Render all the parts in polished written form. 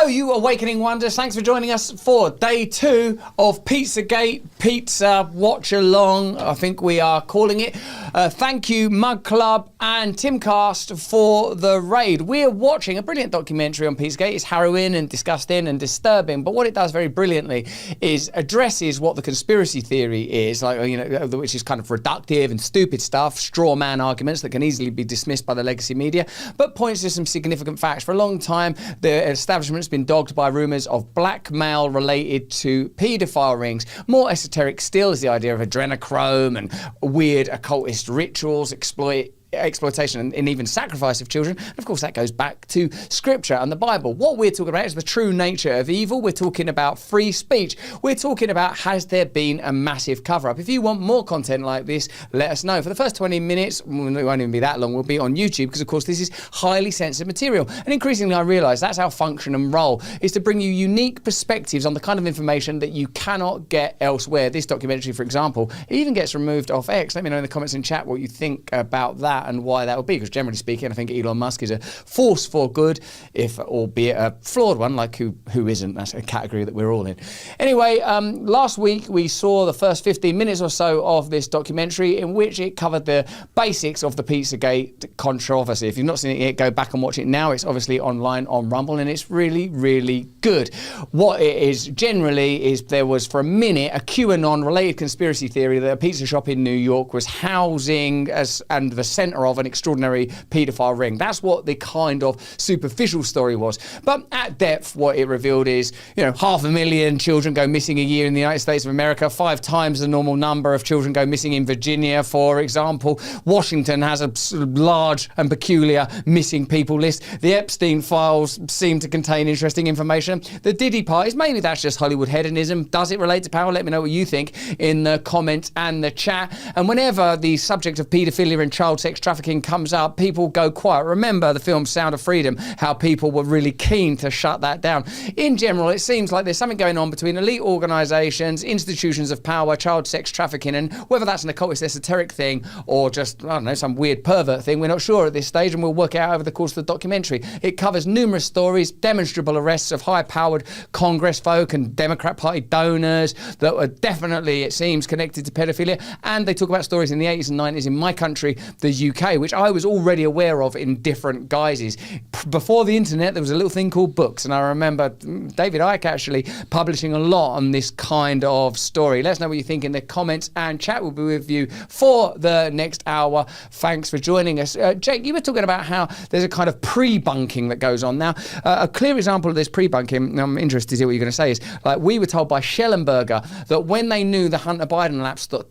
Hello, you awakening wonders. Thanks for joining us for day 2 of Pizzagate Pizza Watch Along, I think we are calling it. Thank you, Mug Club and Timcast, for the raid. We're watching a brilliant documentary on Pizzagate. It's harrowing and disgusting and disturbing, but what it does very brilliantly is addresses what the conspiracy theory is, like, you know, which is kind of reductive and stupid stuff, straw man arguments that can easily be dismissed by the legacy media, but points to some significant facts. For a long time, the establishment's been dogged by rumours of blackmail related to paedophile rings. More esoteric still is the idea of adrenochrome and weird occultist rituals, exploitation and even sacrifice of children. And of course that goes back to scripture and the Bible. What we're talking about is the true nature of evil. We're talking about free speech. We're talking about, has there been a massive cover-up? If you want more content like this, let us know. For the first 20 minutes, it won't even be that long, we'll be on YouTube, because of course this is highly sensitive material. And increasingly I realise that's our function and role, is to bring you unique perspectives on the kind of information that you cannot get elsewhere. This documentary, for example, it even gets removed off X. Let me know in the comments and chat what you think about that and why that would be, because generally speaking I think Elon Musk is a force for good, if albeit a flawed one, like who isn't. That's a category that we're all in. Anyway, last week we saw the first 15 minutes or so of this documentary, in which it covered the basics of the Pizzagate controversy. If you've not seen it yet, go back and watch it now. It's obviously online on Rumble and it's really, really good. What it is generally is, there was for a minute a QAnon related conspiracy theory that a pizza shop in New York was housing and the centre of an extraordinary paedophile ring. That's what the kind of superficial story was. But at depth, what it revealed is, you know, 500,000 children go missing a year in the United States of America, 5 times the normal number of children go missing in Virginia, for example. Washington has a sort of large and peculiar missing people list. The Epstein files seem to contain interesting information. The Diddy parties, maybe that's just Hollywood hedonism. Does it relate to power? Let me know what you think in the comments and the chat. And whenever the subject of paedophilia and child sex trafficking comes up, people go quiet. Remember the film Sound of Freedom, how people were really keen to shut that down. In general, it seems like there's something going on between elite organisations, institutions of power, child sex trafficking, and whether that's an occultist esoteric thing or just, I don't know, some weird pervert thing, we're not sure at this stage, and we'll work it out over the course of the documentary. It covers numerous stories, demonstrable arrests of high-powered Congress folk and Democrat Party donors that were definitely, it seems, connected to pedophilia, and they talk about stories in the 80s and 90s in my country, the UK, which I was already aware of in different guises. Before the internet, there was a little thing called books, and I remember David Icke actually publishing a lot on this kind of story. Let us know what you think in the comments, and chat will be with you for the next hour. Thanks for joining us. Jake, you were talking about how there's a kind of pre-bunking that goes on. Now, a clear example of this pre-bunking, I'm interested to see what you're going to say, is like, we were told by Schellenberger that when they knew the Hunter Biden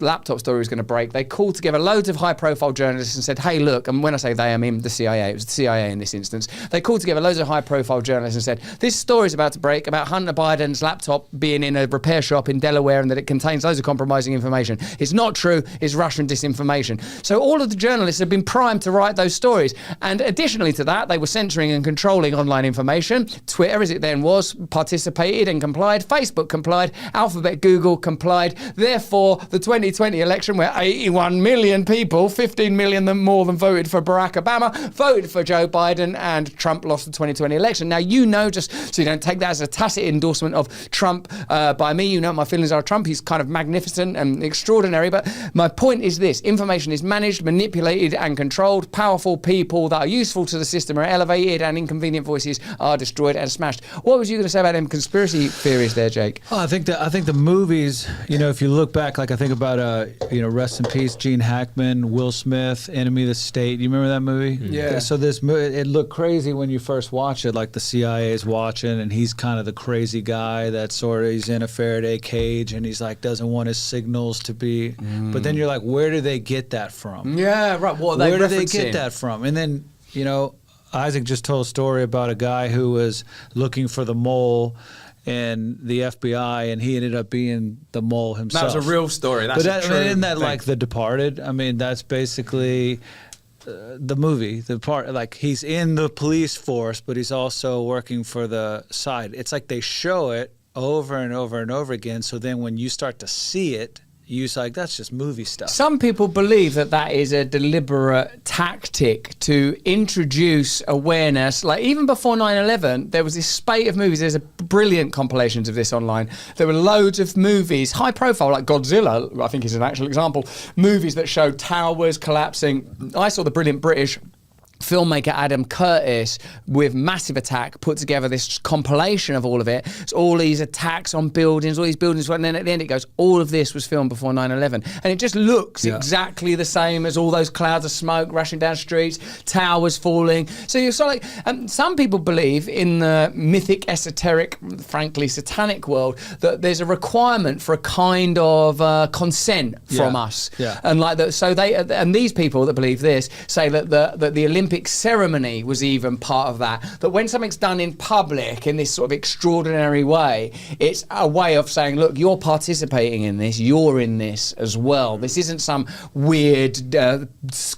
laptop story was going to break, they called together loads of high-profile journalists and said, hey, look, and when I say they, I mean the CIA. It was the CIA in this instance. They called together loads of high-profile journalists and said, this story's about to break about Hunter Biden's laptop being in a repair shop in Delaware and that it contains loads of compromising information. It's not true. It's Russian disinformation. So all of the journalists have been primed to write those stories. And additionally to that, they were censoring and controlling online information. Twitter, as it then was, participated and complied. Facebook complied. Alphabet, Google complied. Therefore, the 2020 election, where 81 million people, 15 million more than voted for Barack Obama, voted for Joe Biden, and Trump lost the 2020 election. Now, you know, just so you don't take that as a tacit endorsement of Trump by me, you know what my feelings are of Trump. He's kind of magnificent and extraordinary, but my point is this: information is managed, manipulated and controlled. Powerful people that are useful to the system are elevated, and inconvenient voices are destroyed and smashed. What was you going to say about them conspiracy theories there, Jake? Oh, I think the movies, you know, if you look back, like I think about, you know, rest in peace, Gene Hackman, Will Smith, Enemy of the State. You remember that movie? Yeah. So this movie, it looked crazy when you first watch it, like the CIA is watching, and he's kind of the crazy guy that sort of, he's in a Faraday cage, and he's like, doesn't want his signals to be. But then you're like, where do they get that from? Yeah, right. What are they Where do referencing? they get that from? And then, you know, Isaac just told a story about a guy who was looking for the mole and the FBI, and he ended up being the mole himself. That was a real story. That's but a true isn't that thing. like The Departed? I mean, that's basically the movie. The part, like, he's in the police force, but he's also working for the side. It's like they show it over and over and over again. So then when you start to see it, you was like, that's just movie stuff. Some people believe that that is a deliberate tactic to introduce awareness. Like even before 9/11, there was this spate of movies. There's a brilliant compilations of this online. There were loads of movies, high profile, like Godzilla, I think is an actual example, movies that showed towers collapsing. I saw the brilliant British filmmaker Adam Curtis with Massive Attack put together this compilation of all of it. It's all these attacks on buildings, all these buildings, and then at the end it goes, all of this was filmed before 9/11. And it just looks exactly the same as all those clouds of smoke rushing down streets, towers falling. So you're sort of like, some people believe in the mythic, esoteric, frankly satanic world that there's a requirement for a kind of consent from us. And like that, so they, and these people that believe this say that the Olympic ceremony was even part of that. That when something's done in public in this sort of extraordinary way, it's a way of saying, look, you're participating in this, you're in this as well. This isn't some weird,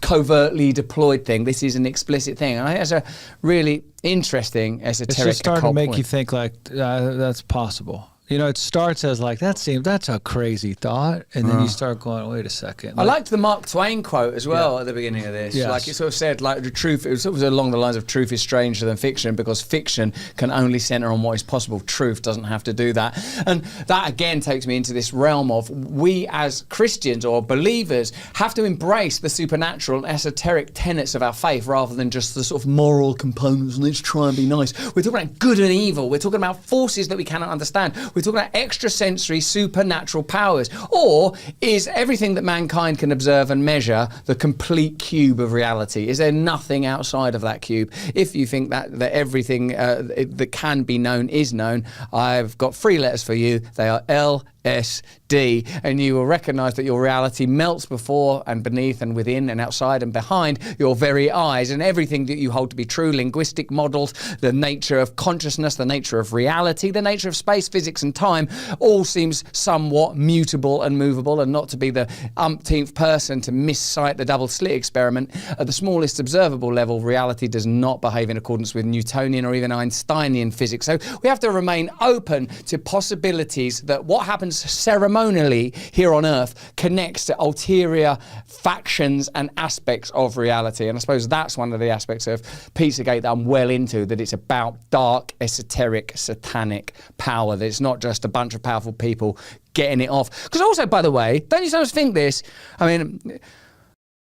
covertly deployed thing. This is an explicit thing. And I think that's a really interesting esoteric. It's just starting to make point. you think like that's possible. You know, it starts as like, that's a crazy thought. And then you start going, wait a second. I liked the Mark Twain quote as well at the beginning of this. Yes. Like it sort of said, like the truth, it was along the lines of truth is stranger than fiction because fiction can only center on what is possible. Truth doesn't have to do that. And that again takes me into this realm of we as Christians or believers have to embrace the supernatural and esoteric tenets of our faith rather than just the sort of moral components. Let's try and be nice. We're talking about good and evil. We're talking about forces that we cannot understand. We're talking about extrasensory supernatural powers. Or is everything that mankind can observe and measure the complete cube of reality? Is there nothing outside of that cube? If you think that everything that can be known is known, I've got 3 letters for you. They are LSD, and you will recognize that your reality melts before and beneath and within and outside and behind your very eyes, and everything that you hold to be true, linguistic models, the nature of consciousness, the nature of reality, the nature of space, physics and time, all seems somewhat mutable and movable, and not to be the umpteenth person to miscite the double slit experiment. At the smallest observable level, reality does not behave in accordance with Newtonian or even Einsteinian physics. So we have to remain open to possibilities that what happens ceremonially here on Earth connects to ulterior factions and aspects of reality. And I suppose that's one of the aspects of Pizzagate that I'm well into, that it's about dark, esoteric, satanic power, that it's not just a bunch of powerful people getting it off. Because also, by the way, don't you sometimes think this? I mean,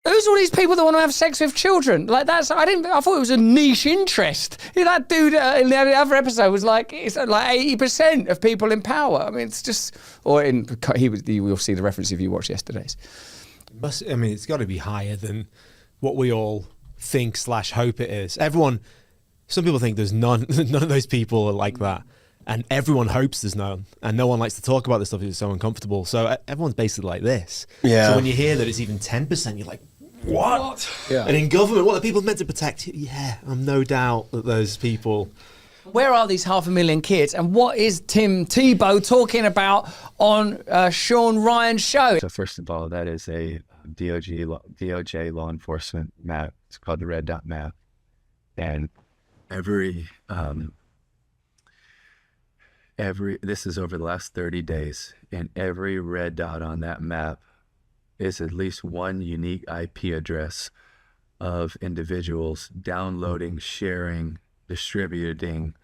who's all these people that want to have sex with children? Like I thought it was a niche interest. You know, that dude in the other episode was like, it's like 80% of people in power. I mean, it's just, you'll see the reference if you watch yesterday's. I mean, it's got to be higher than what we all think / hope it is. Some people think there's none of those people are like that. And everyone hopes there's none. And no one likes to talk about this stuff because it's so uncomfortable. So everyone's basically like this. Yeah. So when you hear that it's even 10%, you're like, what? Yeah. And in government, what are people meant to protect? Yeah, I'm no doubt that those people. Where are these 500,000 kids? And what is Tim Tebow talking about on Sean Ryan's show? So first of all, that is a DOJ law enforcement map. It's called the Red Dot map. And this is over the last 30 days, and every red dot on that map is at least one unique IP address of individuals downloading, sharing, distributing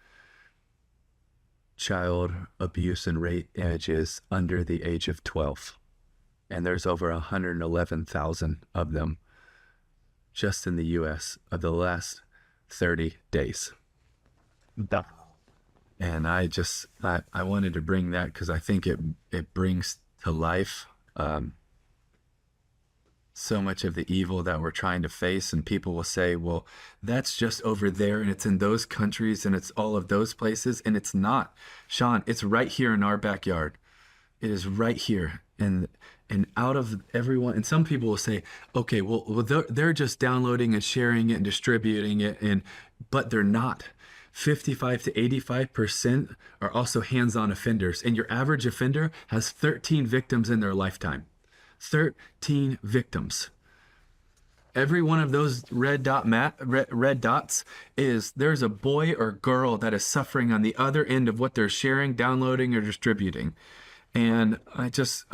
child abuse and rape images under the age of 12. And there's over 111,000 of them just in the US of the last 30 days. And I wanted to bring that because I think it brings to life so much of the evil that we're trying to face. And people will say, well, that's just over there and it's in those countries and it's all of those places. And it's not. Sean, it's right here in our backyard. It is right here. And out of everyone, and some people will say, okay, well they're just downloading and sharing it and distributing it, but they're not. 55 to 85% are also hands-on offenders, and your average offender has 13 victims in their lifetime. 13 victims. Every one of those red dots there's a boy or girl that is suffering on the other end of what they're sharing, downloading, or distributing. And I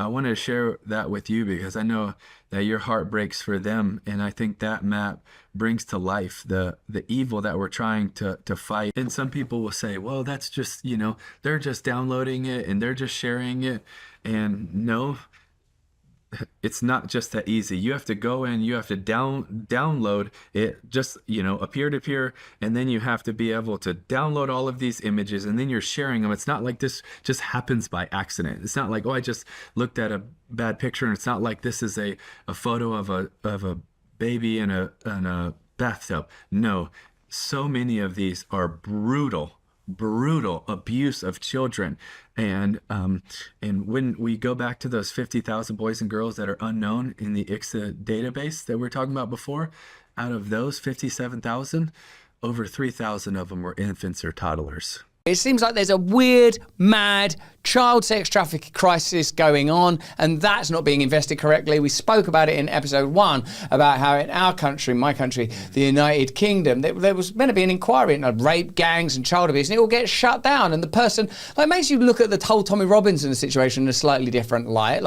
wanted to share that with you because I know that your heart breaks for them. And I think that map brings to life the evil that we're trying to fight. And some people will say, well, that's just, they're just downloading it and they're just sharing it. And no, it's not just that easy. You have to go in, you have to download it just, a peer-to-peer, and then you have to be able to download all of these images, and then you're sharing them. It's not like this just happens by accident. It's not like, oh, I just looked at a bad picture, and it's not like this is a photo of a baby in a bathtub. No, so many of these are brutal abuse of children. And when we go back to those 50,000 boys and girls that are unknown in the ICSA database that we were talking about before, out of those 57,000, over 3,000 of them were infants or toddlers. It seems like there's a weird, mad child sex trafficking crisis going on, and that's not being invested correctly. We spoke about it in episode 1 about how in our country, my country, the United Kingdom, there was meant to be an inquiry into rape gangs and child abuse, and it all gets shut down. And the person, makes you look at the whole Tommy Robinson situation in a slightly different light.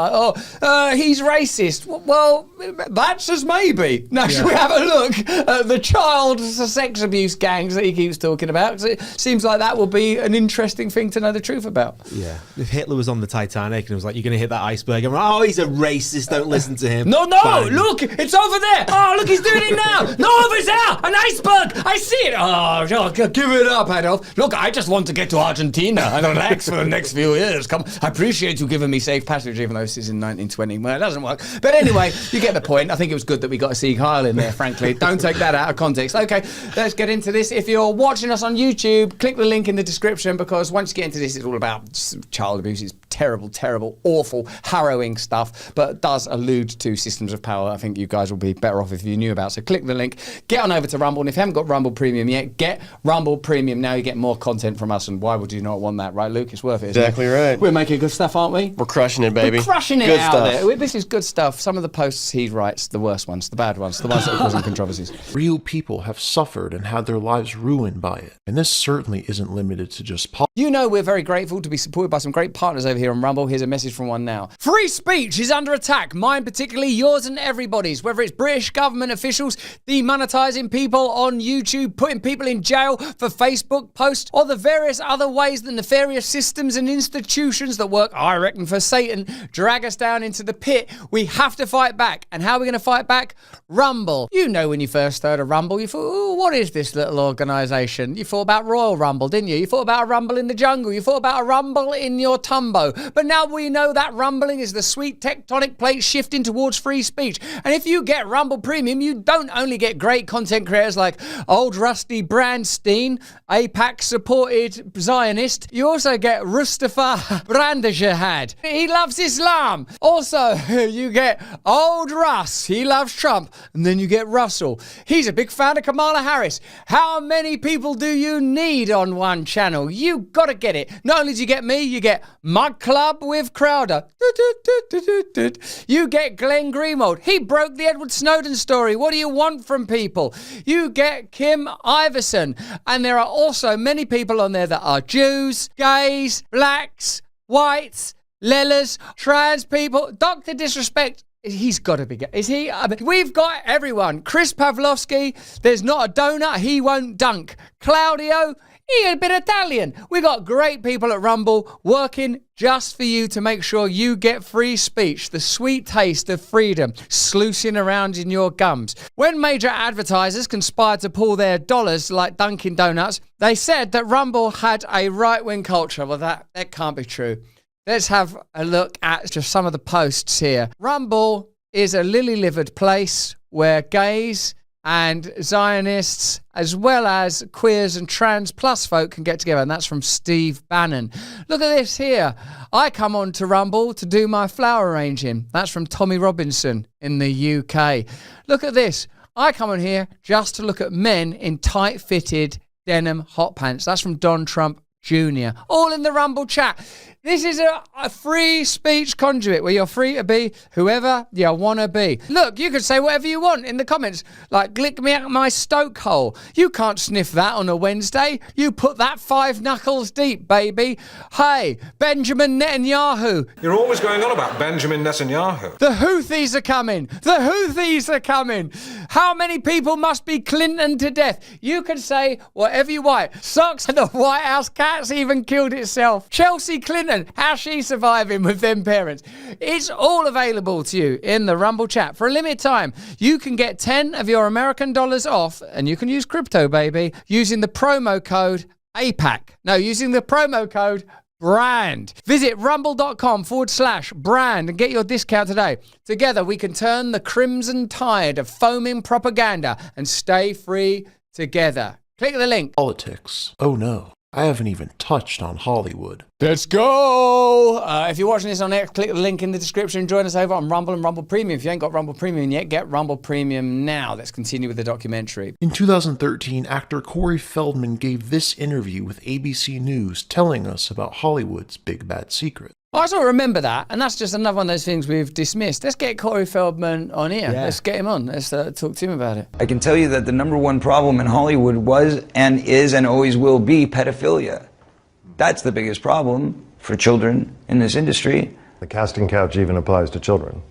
He's racist. Well, that's just maybe. Now, should we have a look at the child sex abuse gangs that he keeps talking about? Because it seems like that will be an interesting thing to know the truth about. Yeah. If Hitler was on the Titanic and it was like, you're going to hit that iceberg, I'm like, oh, he's a racist, don't listen to him. No, Bang. look, it's over there. Oh, look, he's doing it now. No, over there, an iceberg. I see it. Oh, give it up, Adolf. Look, I just want to get to Argentina and relax for the next few years. Come, I appreciate you giving me safe passage, even though this is in 1920. Well, it doesn't work. But anyway, you get the point. I think it was good that we got a Sieg Heil in there, frankly. Don't take that out of context. Okay, let's get into this. If you're watching us on YouTube, click the link in the description, because once you get into this, it's all about child abuse. It's terrible, awful, harrowing stuff, but does allude to systems of power I think you guys will be better off if you knew about. So click the link, get on over to Rumble, and if you haven't got Rumble Premium yet, get Rumble Premium now. You get more content from us, and why would you not want that, right, Luke? It's worth it, isn't Exactly it? right. We're making good stuff, aren't we? We're crushing it, baby. We're crushing it Good out stuff. there. This is good stuff. Some of the posts he writes, the worst ones, the bad ones, the ones that are causing controversies. Real people have suffered and had their lives ruined by it. And this certainly isn't limited to just politics. You know we're very grateful to be supported by some great partners over here on Rumble. Here's a message from one now. Free speech is under attack. Mine particularly, yours and everybody's. Whether it's British government officials demonetizing people on YouTube, putting people in jail for Facebook posts, or the various other ways the nefarious systems and institutions that work, I reckon, for Satan drag us down into the pit. We have to fight back. And how are we going to fight back? Rumble. You know, when you first heard of Rumble, you thought, oh, what is this little organisation? You thought about Royal Rumble, didn't you? You thought about a rumble in the jungle. You thought about a rumble in your tumbo. But now we know that rumbling is the sweet tectonic plate shifting towards free speech. And if you get Rumble Premium, you don't only get great content creators like old Rusty Brandstein, AIPAC-supported Zionist, you also get Mustafa Brandajahad. He loves Islam. Also, you get old Russ. He loves Trump. And then you get Russell. He's a big fan of Kamala Harris. How many people do you need on one channel? You gotta get it. Not only do you get me, you get Mug Club with Crowder. You get Glenn Greenwald. He broke the Edward Snowden story. What do you want from people? You get Kim Iverson. And there are also many people on there that are Jews, gays, blacks, whites, lellas, trans people. Dr. Disrespect. He's got to be. Is he? We've got everyone. Chris Pavlovsky, there's not a donut he won't dunk. Claudio, he a bit Italian. We got great people at Rumble working just for you to make sure you get free speech, the sweet taste of freedom sluicing around in your gums. When major advertisers conspired to pull their dollars like Dunkin' Donuts, they said that Rumble had a right-wing culture. Well, that can't be true. Let's have a look at just some of the posts here. Rumble is a lily-livered place where gays and Zionists, as well as queers and trans plus folk, can get together. And that's from Steve Bannon. Look at this here. I come on to Rumble to do my flower arranging. That's from Tommy Robinson in the UK. Look at this. I come on here just to look at men in tight-fitted denim hot pants. That's from Don Trump Jr. All in the Rumble chat. This is a free speech conduit where you're free to be whoever you want to be. Look, you can say whatever you want in the comments, like glick me out my stoke hole. You can't sniff that on a Wednesday. You put that 5 knuckles deep, baby. Hey, Benjamin Netanyahu. You're always going on about Benjamin Netanyahu. The Houthis are coming. The Houthis are coming. How many people must be Clinton to death? You can say whatever you want. Socks and the White House cat's even killed itself. Chelsea Clinton, how's she surviving with them parents? It's all available to you in the Rumble chat. For a limited time, you can get 10 of your American dollars off, and you can use crypto, baby, using the promo code APAC. No, using the promo code BRAND. Visit rumble.com/brand and get your discount today. Together, we can turn the crimson tide of foaming propaganda and stay free together. Click the link. Politics. Oh no, I haven't even touched on Hollywood. Let's go! If you're watching this on X, click the link in the description. Join us over on Rumble and Rumble Premium. If you ain't got Rumble Premium yet, get Rumble Premium now. Let's continue with the documentary. In 2013, actor Corey Feldman gave this interview with ABC News telling us about Hollywood's big bad secret. I sort of remember that, and that's just another one of those things we've dismissed. Let's get Corey Feldman on here. Yeah. Let's get him on. Let's talk to him about it. I can tell you that the number one problem in Hollywood was and is and always will be pedophilia. That's the biggest problem for children in this industry. The casting couch even applies to children.